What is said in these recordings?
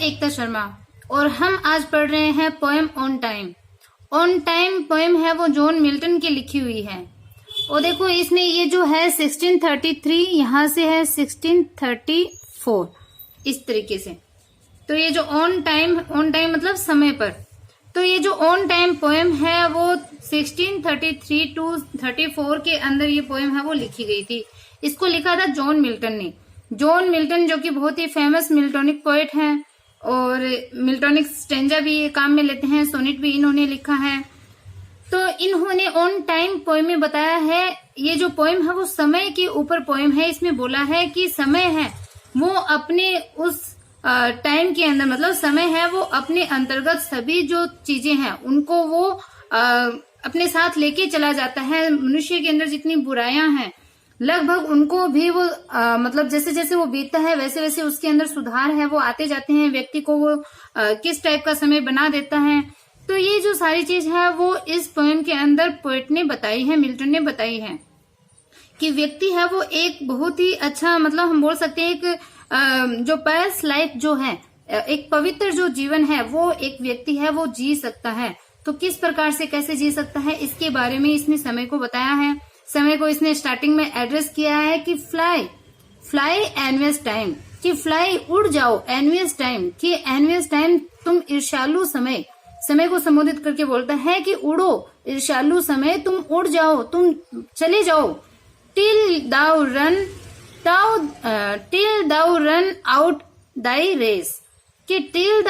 एकता शर्मा और हम आज पढ़ रहे हैं poem on time. On time poem है वो जॉन मिल्टन की लिखी हुई है। और देखो इसने ये जो है 1633 यहाँ से है 1634 इस तरीके से। तो ये जो ऑन टाइम मतलब समय पर, तो ये जो ऑन टाइम पोएम है वो 1633 टू 34 के अंदर ये पोएम है वो लिखी गई थी। इसको लिखा था जॉन मिल्टन ने। जॉन मिल्टन जो कि बहुत ही फेमस मिल्टोनिक पोएट हैं और मिल्टोनिक स्टेंजा भी ये काम में लेते हैं, सोनेट भी इन्होंने लिखा है। तो इन्होंने ऑन टाइम पोएम में बताया है, ये जो पोएम है वो समय के ऊपर पोएम है। इसमें बोला है कि समय है वो अपने उस टाइम के अंदर, मतलब समय है वो अपने अंतर्गत सभी जो चीजें हैं उनको वो अपने साथ लेके चला जाता है। मनुष्य के अंदर जितनी बुराइयां हैं लगभग उनको भी वो मतलब जैसे जैसे वो बीतता है वैसे वैसे उसके अंदर सुधार है वो आते जाते हैं। व्यक्ति को वो किस टाइप का समय बना देता है। तो ये जो सारी चीज है वो इस पोएम के अंदर पोएट ने बताई है, मिल्टन ने बताई है कि व्यक्ति है वो एक बहुत ही अच्छा, मतलब हम बोल सकते हैं एक जो पास्ट लाइफ जो है, एक पवित्र जो जीवन है वो एक व्यक्ति है वो जी सकता है। तो किस प्रकार से कैसे जी सकता है इसके बारे में इसने समय को बताया है। समय को इसने स्टार्टिंग में एड्रेस किया है कि फ्लाई एनवियस टाइम, कि फ्लाई उड़ जाओ, एनवियस टाइम कि एनवियस टाइम तुम ईर्ष्यालु समय को संबोधित करके बोलता है कि उड़ो ईर्ष्यालु समय, तुम उड़ जाओ, तुम चले जाओ। टिल दाउ रन आउट दाई रेस, कि टिल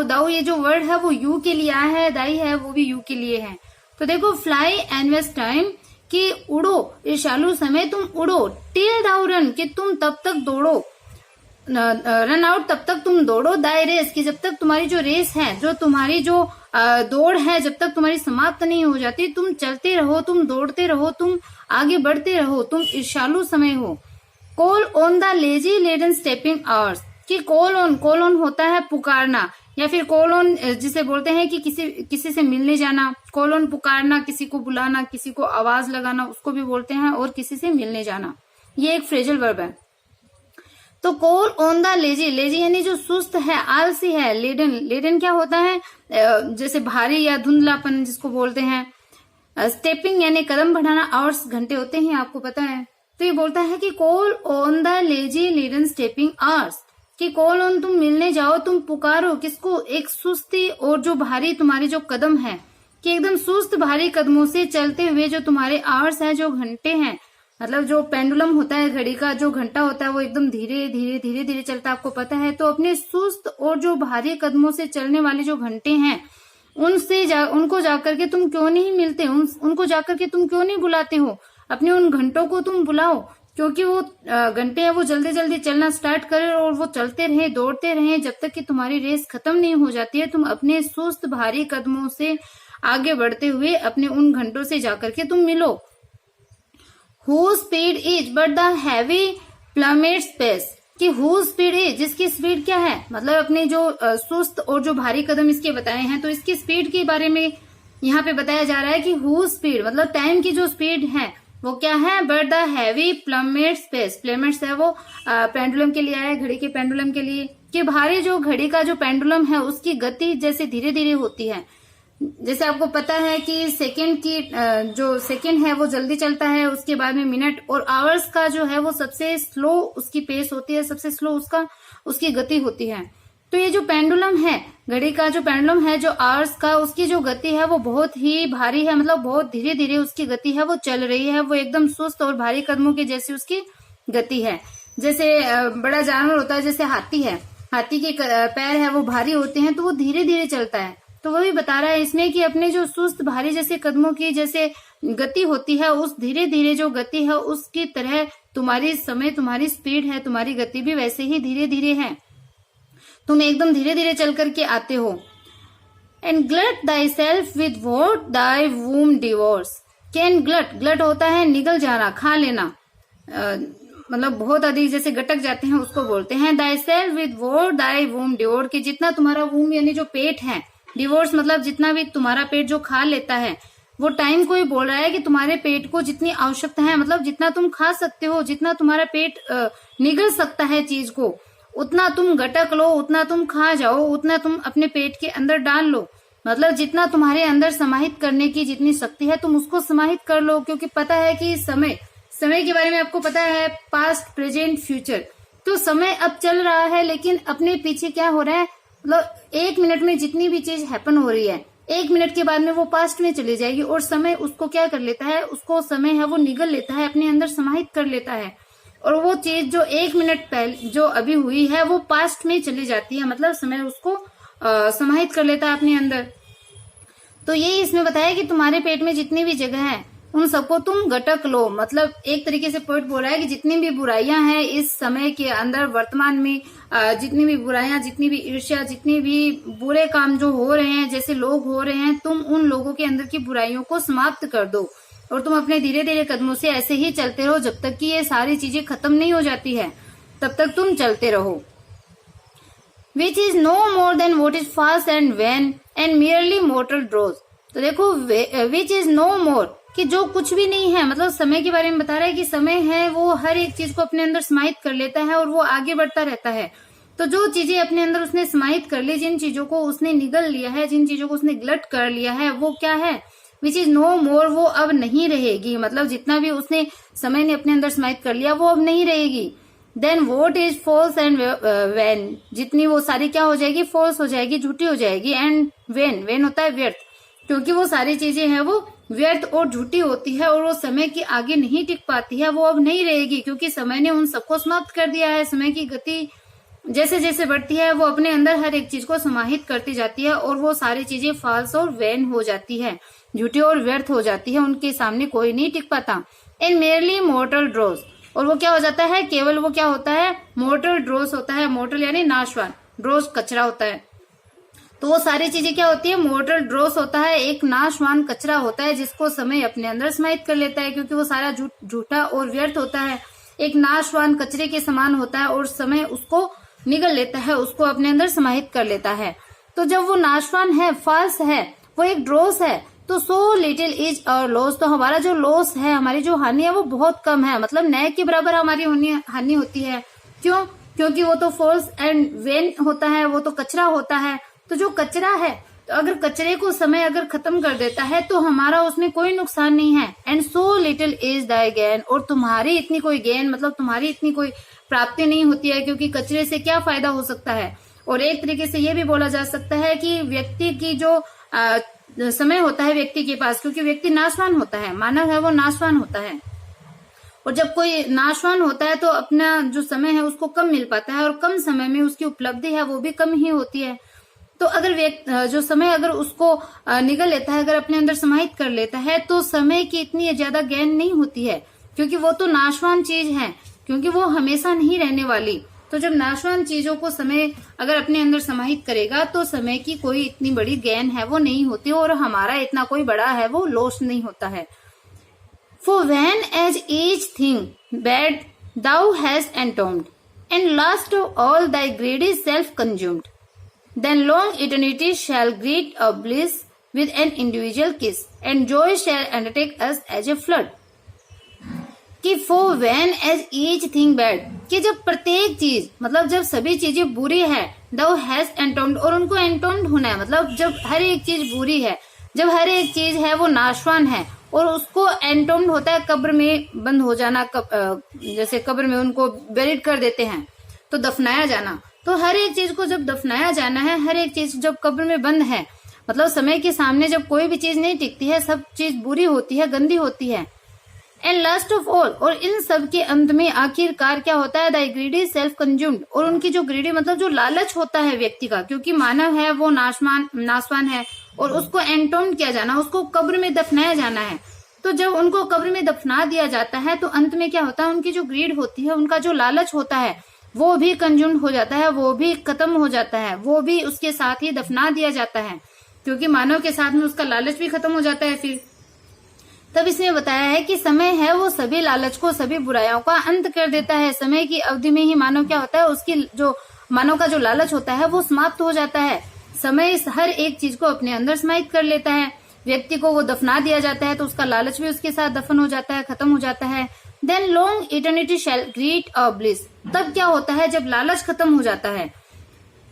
दाउ ये जो वर्ड है वो यू के लिए आया है, दाई है वो भी यू के लिए है। तो देखो फ्लाई एनवेस्ट टाइम कि उड़ो ईर्ष्यालु समय, तुम उड़ो। टिल दाउ रन कि तुम तब तक दौड़ो, रन आउट तब तक तुम दौड़ो। दाई रेस कि जब तक तुम्हारी जो रेस है, जो तुम्हारी जो दौड़ है, जब तक तुम्हारी समाप्त नहीं हो जाती, तुम चलते रहो, तुम दौड़ते रहो, तुम आगे बढ़ते रहो, तुम ईर्ष्यालु समय हो। Call on the lazy leaden stepping hours, कि कॉल ऑन होता है पुकारना, या फिर कॉल ऑन जिसे बोलते हैं कि किसी से मिलने जाना। कॉल ऑन पुकारना, किसी को बुलाना, किसी को आवाज लगाना, उसको भी बोलते हैं, और किसी से मिलने जाना, ये एक फ्रेजल वर्ब है। तो कॉल ऑन द लेजी यानी जो सुस्त है, आलसी है। लेडन क्या होता है, जैसे भारी या धुंधलापन जिसको बोलते हैं। स्टेपिंग यानी कदम बढ़ाना, आवर्स घंटे होते हैं, आपको पता है। तो ये बोलता है कि call on the lazy leaden stepping hours, कि कॉल ऑन तुम मिलने जाओ, तुम पुकारो किसको, एक सुस्ती और जो भारी तुम्हारी जो कदम है, कि एकदम सुस्त भारी कदमों से चलते हुए जो तुम्हारे आवर्स है, जो घंटे हैं, मतलब जो पेंडुलम होता है घड़ी का, जो घंटा होता है वो एकदम धीरे धीरे चलता है, आपको पता है। तो अपने सुस्त और जो भारी कदमों से चलने वाले जो घंटे हैं उनको जाकर के तुम क्यों नहीं मिलते, उनको जाकर के तुम क्यों नहीं बुलाते हो। अपने उन घंटों को तुम बुलाओ, क्योंकि वो घंटे हैं वो जल्दी जल्दी चलना स्टार्ट करें और वो चलते रहे, दौड़ते रहे जब तक कि तुम्हारी रेस खत्म नहीं हो जाती है। तुम अपने सुस्त भारी कदमों से आगे बढ़ते हुए अपने उन घंटों से जाकर के तुम मिलो। Whose speed is but the heavy plummet's pace, कि whose speed is, जिसकी स्पीड क्या है, मतलब अपने जो सुस्त और जो भारी कदम इसके बताए हैं, तो इसकी स्पीड के बारे में यहाँ पे बताया जा रहा है कि whose speed मतलब टाइम की जो स्पीड है वो क्या है, but the heavy plummet's pace, playmates है वो पेंडुलम के लिए आया, घड़ी के पेंडुलम के लिए, कि भारी जो घड़ी का जो पेंडुलम है उसकी गति जैसे धीरे धीरे होती है। जैसे आपको पता है कि सेकंड की जो सेकंड है वो जल्दी चलता है, उसके बाद में मिनट, और आवर्स का जो है वो सबसे स्लो उसकी पेस होती है, सबसे स्लो उसकी गति होती है। तो ये जो पेंडुलम है, घड़ी का जो पेंडुलम है, जो आवर्स का, उसकी जो गति है वो बहुत ही भारी है, मतलब बहुत धीरे धीरे उसकी गति है वो चल रही है। वो एकदम सुस्त और भारी कदमों के जैसी उसकी गति है। जैसे बड़ा जानवर होता है, जैसे हाथी है, हाथी के पैर है वो भारी होते हैं तो वो धीरे धीरे चलता है। तो वही बता रहा है इसमें कि अपने जो सुस्त भारी जैसे कदमों की जैसे गति होती है, उस धीरे धीरे जो गति है उसकी तरह तुम्हारी समय, तुम्हारी स्पीड है, तुम्हारी गति भी वैसे ही धीरे धीरे है। तुम एकदम धीरे धीरे चल करके आते हो। And glut thyself with what thy womb devours, can glut होता है निगल जाना, खा लेना, मतलब बहुत अधिक जैसे गटक जाते हैं उसको बोलते हैं। Thyself with what thy womb devour, कि जितना तुम्हारा वूम यानी जो पेट है, डिवोर्स मतलब जितना भी तुम्हारा पेट जो खा लेता है, वो टाइम को ही बोल रहा है कि तुम्हारे पेट को जितनी आवश्यकता है, मतलब जितना तुम खा सकते हो, जितना तुम्हारा पेट निगल सकता है चीज को, उतना तुम गटक लो, उतना तुम खा जाओ, उतना तुम अपने पेट के अंदर डाल लो। मतलब जितना तुम्हारे अंदर समाहित करने की जितनी शक्ति है तुम उसको समाहित कर लो, क्योंकि पता है कि समय के बारे में आपको पता है, पास्ट प्रेजेंट फ्यूचर। तो समय अब चल रहा है, लेकिन अपने पीछे क्या हो रहा है, मतलब 1 मिनट में जितनी भी चीज हैपन हो रही है 1 मिनट के बाद में वो पास्ट में चली जाएगी, और समय उसको क्या कर लेता है, उसको समय है वो निगल लेता है, अपने अंदर समाहित कर लेता है, और वो चीज जो 1 मिनट पहले जो अभी हुई है वो पास्ट में चली जाती है। मतलब समय उसको समाहित कर लेता है अपने अंदर। तो यही इसमें बताया कि तुम्हारे पेट में जितनी भी जगह है उन सबको तुम गटक लो। मतलब एक तरीके से पोएट बोल रहा है कि जितनी भी बुराइयां हैं इस समय के अंदर वर्तमान में, जितनी भी बुराइयां, जितनी भी ईर्ष्या, जितनी भी बुरे काम जो हो रहे हैं, जैसे लोग हो रहे हैं, तुम उन लोगों के अंदर की बुराइयों को समाप्त कर दो, और तुम अपने धीरे धीरे कदमों से ऐसे ही चलते रहो जब तक कि ये सारी चीजें खत्म नहीं हो जाती है, तब तक तुम चलते रहो। Which is no more than what is fast and vain and merely mortal dross। तो देखो which is no more, कि जो कुछ भी नहीं है, मतलब समय के बारे में बता रहा है कि समय है वो हर एक चीज को अपने अंदर समाहित कर लेता है और वो आगे बढ़ता रहता है। तो जो चीजें अपने अंदर उसने समाहित कर ली, जिन चीजों को उसने निगल लिया है, जिन चीजों को उसने ग्लट कर लिया है, वो क्या है, विच इज नो मोर, वो अब नहीं रहेगी। मतलब जितना भी उसने समय ने अपने अंदर समाहित कर लिया वो अब नहीं रहेगी। Then what is false and vain, जितनी वो सारी क्या हो जाएगी, फॉल्स हो जाएगी, झूठी हो जाएगी। एंड वेन होता है व्यर्थ, क्योंकि वो सारी चीजें हैं वो व्यर्थ और झूठी होती है, और वो समय के आगे नहीं टिक पाती है, वो अब नहीं रहेगी, क्योंकि समय ने उन सबको समाप्त कर दिया है। समय की गति जैसे जैसे बढ़ती है वो अपने अंदर हर एक चीज को समाहित करती जाती है, और वो सारी चीजें फॉल्स और वैन हो जाती है, झूठी और व्यर्थ हो जाती है, उनके सामने कोई नहीं टिक पाता। एंड मेरली मोर्टल ड्रोस, और वो क्या हो जाता है, केवल वो क्या होता है, मोर्टल ड्रोस होता है। मोर्टल यानी नाशवान, ड्रोस कचरा होता है। तो वो सारी चीजें क्या होती है, मोर्टल ड्रोस होता है, एक नाशवान कचरा होता है जिसको समय अपने अंदर समाहित कर लेता है, क्योंकि वो सारा झूठा और व्यर्थ होता है, एक नाशवान कचरे के समान होता है, और समय उसको निगल लेता है, उसको अपने अंदर समाहित कर लेता है। तो जब वो नाशवान है, फॉल्स है, वो एक ड्रोस है, तो so little is our loss, तो हमारा जो लॉस है, हमारी जो हानि है वो बहुत कम है। मतलब नए के बराबर हमारी हानि होती है। क्यों? क्योंकि वो तो फॉल्स एंड वेन होता है, वो तो कचरा होता है। तो जो कचरा है, तो अगर कचरे को समय अगर खत्म कर देता है तो हमारा उसमें कोई नुकसान नहीं है। And so little is thy gain, और तुम्हारी इतनी कोई गेन, मतलब तुम्हारी इतनी कोई प्राप्ति नहीं होती है, क्योंकि कचरे से क्या फायदा हो सकता है। और एक तरीके से ये भी बोला जा सकता है कि व्यक्ति की जो समय होता है व्यक्ति के पास, क्योंकि व्यक्ति नाशवान होता है, मानव है वो नाशवान होता है, और जब कोई नाशवान होता है तो अपना जो समय है उसको कम मिल पाता है, और कम समय में उसकी उपलब्धि है वो भी कम ही होती है। तो अगर जो समय अगर उसको निगल लेता है, अगर अपने अंदर समाहित कर लेता है, तो समय की इतनी ज्यादा गेन नहीं होती है, क्योंकि वो तो नाशवान चीज है, क्योंकि वो हमेशा नहीं रहने वाली। तो जब नाशवान चीजों को समय अगर अपने अंदर समाहित करेगा तो समय की कोई इतनी बड़ी गेन है वो नहीं होती, और हमारा इतना कोई बड़ा है वो लॉस नहीं होता है। For when as each thing bad thou hast entombed, and last of all thy greedy self consumed, then long eternity shall greet a bliss with an individual kiss, and joy shall undertake us as a flood। कि for when as each thing bad, कि जब प्रत्येक चीज, मतलब जब सभी चीजें बुरी है, thou hast entombed, और उनको entombed होना है, मतलब जब हर एक चीज बुरी है, जब हर एक चीज है वो नाशवान है, और उसको entombed होता है कब्र में बंद हो जाना, जैसे कब्र में उनको बेरिड कर देते हैं, तो दफनाया जाना। तो हर एक चीज को जब दफनाया जाना है, हर एक चीज जब कब्र में बंद है, मतलब समय के सामने जब कोई भी चीज नहीं टिकती है, सब चीज बुरी होती है, गंदी होती है। एंड लास्ट ऑफ ऑल, और इन सब के अंत में आखिरकार क्या होता है, दाई ग्रीडी सेल्फ कंज्यूम्ड, और उनकी जो ग्रीडी मतलब जो लालच होता है व्यक्ति का, क्योंकि मानव है वो नाशवान है, और उसको एंटोम्ड किया जाना, उसको कब्र में दफनाया जाना है। तो जब उनको कब्र में दफना दिया जाता है तो अंत में क्या होता है, उनकी जो ग्रीड होती है, उनका जो लालच होता है, वो भी कंज्यूम्ड हो जाता है, वो भी खत्म हो जाता है, वो भी उसके साथ ही दफना दिया जाता है, क्योंकि मानव के साथ में उसका लालच भी खत्म हो जाता है। फिर तब इसमें बताया है कि समय है वो सभी लालच को, सभी बुराइयों का अंत कर देता है। समय की अवधि में ही मानव क्या होता है, उसकी जो मानव का जो लालच होता है वो समाप्त हो जाता है। समय हर एक चीज को अपने अंदर समाहित कर लेता है। व्यक्ति को वो दफना दिया जाता है तो उसका लालच भी उसके साथ दफन हो जाता है, खत्म हो जाता है। देन लॉन्ग इटर्निटी शैल ग्रीट अ ब्लिस। तब क्या होता है, जब लालच खत्म हो जाता है,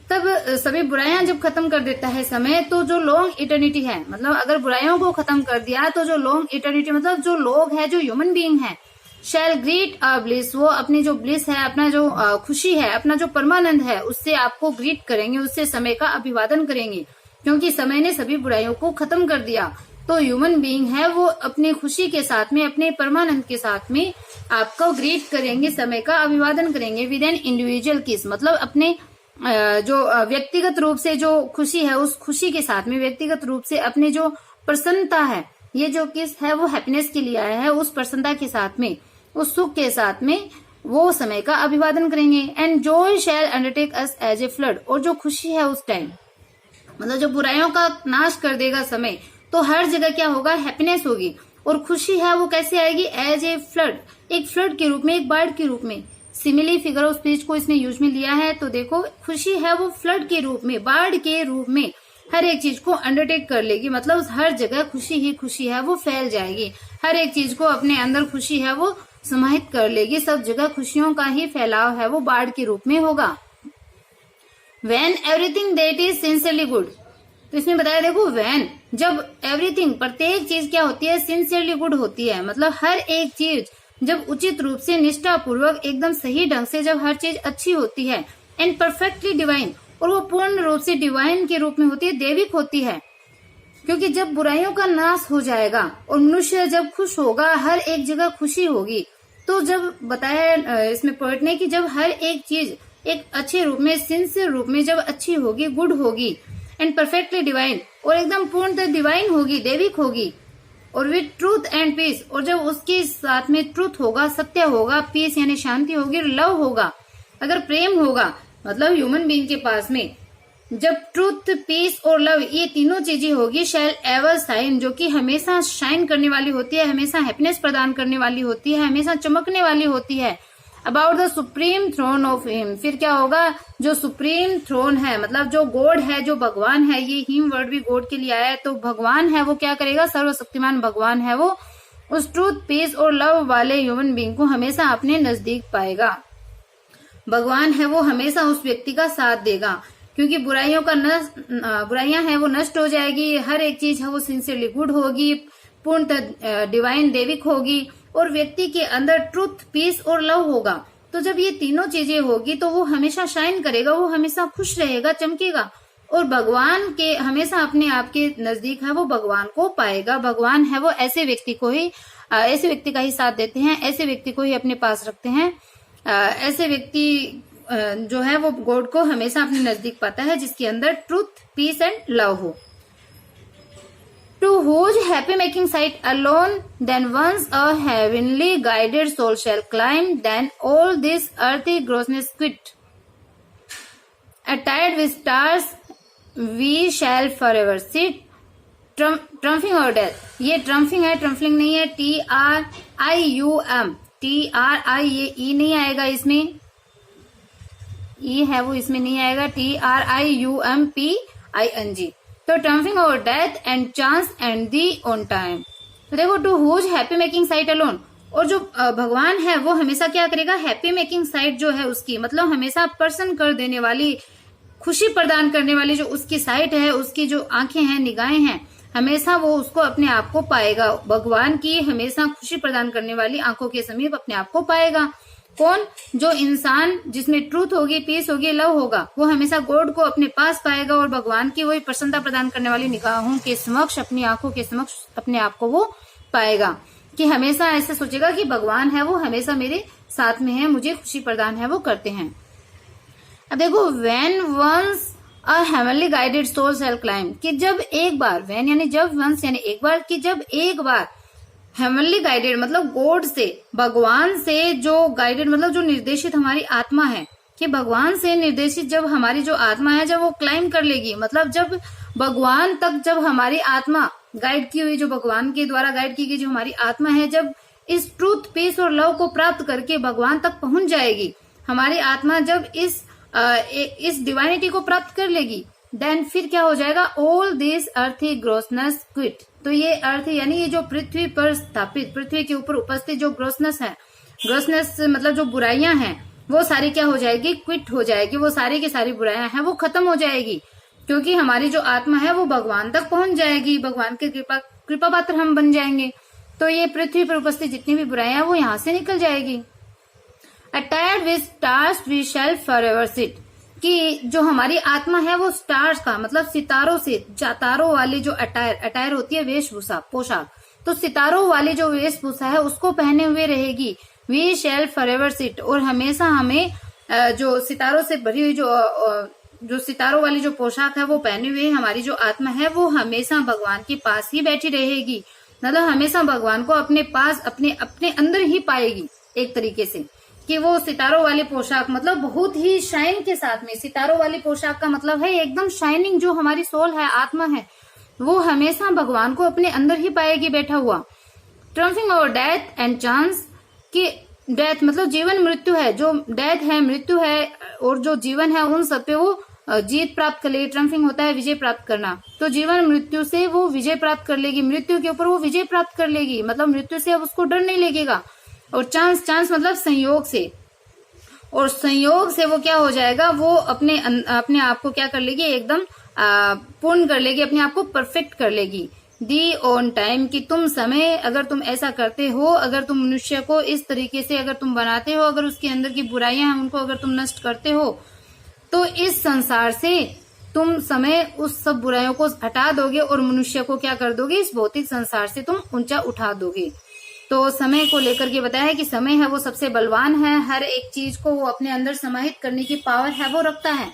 तब सभी बुराइयां जब खत्म कर देता है समय, तो जो लॉन्ग इटर्निटी है, मतलब अगर बुराइयों को खत्म कर दिया तो जो लॉन्ग इटर्निटी मतलब जो लोग है, जो ह्यूमन बीइंग है, शैल ग्रीट अ ब्लिस, वो अपनी जो ब्लिस है, अपना जो खुशी है, अपना जो परमानंद है, उससे आपको ग्रीट करेंगे, उससे समय का अभिवादन करेंगे, क्योंकि समय ने सभी बुराइयों को खत्म कर दिया। तो ह्यूमन बीइंग है वो अपनी खुशी के साथ में, अपने परमानंद के साथ में आपको ग्रीट करेंगे, समय का अभिवादन करेंगे विद एन इंडिविजुअल किस, मतलब अपने जो व्यक्तिगत रूप से जो खुशी है, उस खुशी के साथ में व्यक्तिगत रूप से अपने जो प्रसन्नता है, ये जो किस है वो हैप्पीनेस के लिए आया है, उस प्रसन्नता के साथ में, उस सुख के साथ में वो समय का अभिवादन करेंगे। And joy shall undertake us as a flood, और जो खुशी है उस टाइम, मतलब जो बुराइयों का नाश कर देगा समय, तो हर जगह क्या होगा, हैप्पीनेस होगी। और खुशी है वो कैसे आएगी, एज ए फ्लड, एक फ्लड के रूप में, एक बाढ़ के रूप में। सिमिली फिगर ऑफ स्पीच को इसने यूज में लिया है। तो देखो खुशी है वो फ्लड के रूप में, बाढ़ के रूप में हर एक चीज को अंडरटेक कर लेगी, मतलब हर जगह खुशी ही खुशी है वो फैल जाएगी, हर एक चीज को अपने अंदर खुशी है वो समाहित कर लेगी, सब जगह खुशियों का ही फैलाव है वो बाढ़ के रूप में होगा। When everything that is sincerely good, तो इसमें बताया देखो when, जब एवरीथिंग प्रत्येक चीज क्या होती है, सिंसियरली गुड होती है, मतलब हर एक चीज जब उचित रूप से, निष्ठा पूर्वक, एकदम सही ढंग से जब हर चीज अच्छी होती है, एंड परफेक्टली डिवाइन, और वो पूर्ण रूप से डिवाइन के रूप में होती है, दैविक होती है। क्योंकि जब बुराइयों का नाश हो जाएगा और मनुष्य जब खुश होगा, हर एक जगह खुशी होगी। तो जब बताया इसमें पोएट ने कि जब हर एक चीज एक अच्छे रूप में, सिंसियर रूप में जब अच्छी होगी, गुड होगी, एंड परफेक्टली डिवाइन, और एकदम पूर्णतः डिवाइन होगी, दैविक होगी, और विद ट्रूथ एंड पीस, और जब उसके साथ में ट्रूथ होगा, सत्य होगा, पीस यानी शांति होगी, लव होगा, अगर प्रेम होगा, मतलब ह्यूमन बीइंग के पास में जब ट्रूथ, पीस और लव, ये तीनों चीजें होगी, शैल एवर शाइन, जो कि हमेशा शाइन करने वाली होती है, हमेशा हैप्पीनेस प्रदान करने वाली होती है, हमेशा चमकने वाली होती है। About the supreme throne of him, फिर क्या होगा, जो सुप्रीम थ्रोन है, मतलब जो गॉड है, जो भगवान है, ये हिम वर्ड भी गॉड के लिए आया है, तो भगवान है वो क्या करेगा, सर्वशक्तिमान भगवान है वो उस ट्रूथ, पीस और लव वाले ह्यूमन बीइंग को हमेशा अपने नजदीक पाएगा। भगवान है वो हमेशा उस व्यक्ति का साथ देगा, क्योंकि बुराइयां है वो नष्ट हो जाएगी, हर एक चीज है वो सिंसियरली गुड होगी, पूर्णतः डिवाइन दैविक होगी, और व्यक्ति के अंदर ट्रूथ, पीस और लव होगा। तो जब ये तीनों चीजें होगी तो वो हमेशा शाइन करेगा, वो हमेशा खुश रहेगा, चमकेगा, और भगवान के हमेशा अपने आप के नजदीक है वो भगवान को पाएगा। भगवान है वो ऐसे व्यक्ति का ही साथ देते हैं, ऐसे व्यक्ति को ही अपने पास रखते हैं, ऐसे व्यक्ति जो है वो गॉड को हमेशा अपने नजदीक पाता है, जिसके अंदर ट्रूथ, पीस एंड लव हो। To whose happy making sight alone, then once a heavenly guided soul shall climb, then all this earthly grossness quit. Attired with stars, we shall forever sit, triumphing over death. ये ट्रम्फिंग है, ट्रम्फलिंग नहीं है, TRIUM, TRI, ये ई नहीं आएगा इसमें, ई है वो इसमें नहीं आएगा, TRIUMPING। तो triumphing over death and chance and thee on time. तो देखो to whose happy making sight alone, और जो भगवान है वो हमेशा क्या करेगा, हैप्पी मेकिंग साइट जो है उसकी, मतलब हमेशा प्रसन्न कर देने वाली, खुशी प्रदान करने वाली जो उसकी साइट है, उसकी जो आंखें हैं, निगाहें हैं, हमेशा वो उसको अपने आप को पाएगा। भगवान की हमेशा खुशी प्रदान करने वाली आंखों के समीप अपने आप को पाएगा। कौन, जो इंसान जिसमें ट्रूथ होगी, पीस होगी, लव होगा, वो हमेशा गॉड को अपने पास पाएगा, और भगवान की वही प्रसन्नता प्रदान करने वाली निगाहों के समक्ष, अपनी आंखों के समक्ष अपने आप को वो पाएगा, कि हमेशा ऐसे सोचेगा कि भगवान है वो हमेशा मेरे साथ में है, मुझे खुशी प्रदान है वो करते हैं। अब देखो when once a heavenly guided soul shall climb, कि जब एक बार, व्हेन यानी जब, वंस यानी एक बार, कि जब एक बार हेवनली गाइडेड मतलब गॉड से, भगवान से जो गाइडेड मतलब जो निर्देशित हमारी आत्मा है, कि भगवान से निर्देशित जब हमारी जो आत्मा है, जब वो क्लाइम कर लेगी, मतलब जब भगवान तक जब हमारी आत्मा गाइड की हुई, जो भगवान के द्वारा गाइड की गई जो हमारी आत्मा है, जब इस ट्रूथ, पीस और लव को प्राप्त करके भगवान तक पहुंच जाएगी, हमारी आत्मा जब इस डिवाइनिटी को प्राप्त कर लेगी, देन फिर क्या हो जाएगा, ऑल दिस अर्थी ग्रोसनेस क्विट। तो ये अर्थ यानी ये जो पृथ्वी पर स्थापित, पृथ्वी के ऊपर उपस्थित जो ग्रोसनेस है, ग्रॉसनेस मतलब जो बुराइयां हैं वो सारी क्या हो जाएगी, क्विट हो जाएगी, वो सारी की सारी बुराइयां हैं वो खत्म हो जाएगी, क्योंकि हमारी जो आत्मा है वो भगवान तक पहुंच जाएगी, भगवान के कृपा पात्र हम बन जाएंगे। तो ये पृथ्वी पर उपस्थित जितनी भी बुराइयां वो यहाँ से निकल जाएगी। Attired with stars we shall forever sit, कि जो हमारी आत्मा है वो स्टार्स का मतलब सितारों से, तारों वाली जो अटायर होती है वेशभूषा, पोशाक, तो सितारों वाली जो वेशभूषा है उसको पहने हुए रहेगी। वी शैल फॉरएवर सिट, और हमेशा हमें जो सितारों से भरी हुई जो सितारों वाली जो पोशाक है वो पहने हुए हमारी जो आत्मा है वो हमेशा भगवान के पास ही बैठी रहेगी, मतलब हमेशा भगवान को अपने पास अपने अंदर ही पाएगी एक तरीके से। कि वो सितारों वाली पोशाक मतलब बहुत ही शाइन के साथ में, सितारों वाली पोशाक का मतलब है एकदम शाइनिंग, जो हमारी सोल है, आत्मा है, वो हमेशा भगवान को अपने अंदर ही पाएगी बैठा हुआ। ट्रम्पिंग ओवर डेथ एंड चांस, कि डेथ मतलब जीवन मृत्यु है, जो डेथ है मृत्यु है और जो जीवन है उन सब पे वो जीत प्राप्त कर लेगी। ट्रम्पिंग होता है विजय प्राप्त करना, तो जीवन मृत्यु से वो विजय प्राप्त कर लेगी, मृत्यु के ऊपर वो विजय प्राप्त कर लेगी, मतलब मृत्यु से अब उसको डर नहीं लगेगा। और चांस मतलब संयोग से, और संयोग से वो क्या हो जाएगा, वो अपने आप को क्या कर लेगी, एकदम पूर्ण कर लेगी, अपने आप को परफेक्ट कर लेगी। दी ऑन टाइम, कि तुम समय अगर तुम ऐसा करते हो, अगर तुम मनुष्य को इस तरीके से अगर तुम बनाते हो, अगर उसके अंदर की बुराइयां हैं उनको अगर तुम नष्ट करते हो, तो इस संसार से तुम समय उस सब बुराइयों को हटा दोगे और मनुष्य को क्या कर दोगे, इस भौतिक संसार से तुम ऊंचा उठा दोगे। तो समय को लेकर के बताया है कि समय है वो सबसे बलवान है, हर एक चीज को वो अपने अंदर समाहित करने की पावर है वो रखता है,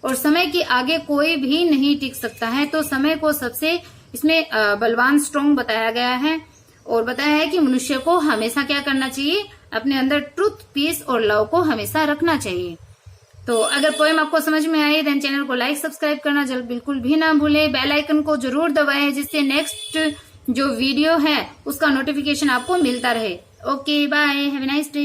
और समय के आगे कोई भी नहीं टिक सकता है। तो समय को सबसे इसमें बलवान, स्ट्रॉन्ग बताया गया है, और बताया है कि मनुष्य को हमेशा क्या करना चाहिए, अपने अंदर ट्रुथ, पीस और लव को हमेशा रखना चाहिए। तो अगर पोएम आपको समझ में आई देन चैनल को लाइक सब्सक्राइब करना बिल्कुल भी ना भूले, बेल आइकन को जरूर दबाएं जिससे नेक्स्ट जो वीडियो है उसका नोटिफिकेशन आपको मिलता रहे। Okay bye, have a nice day.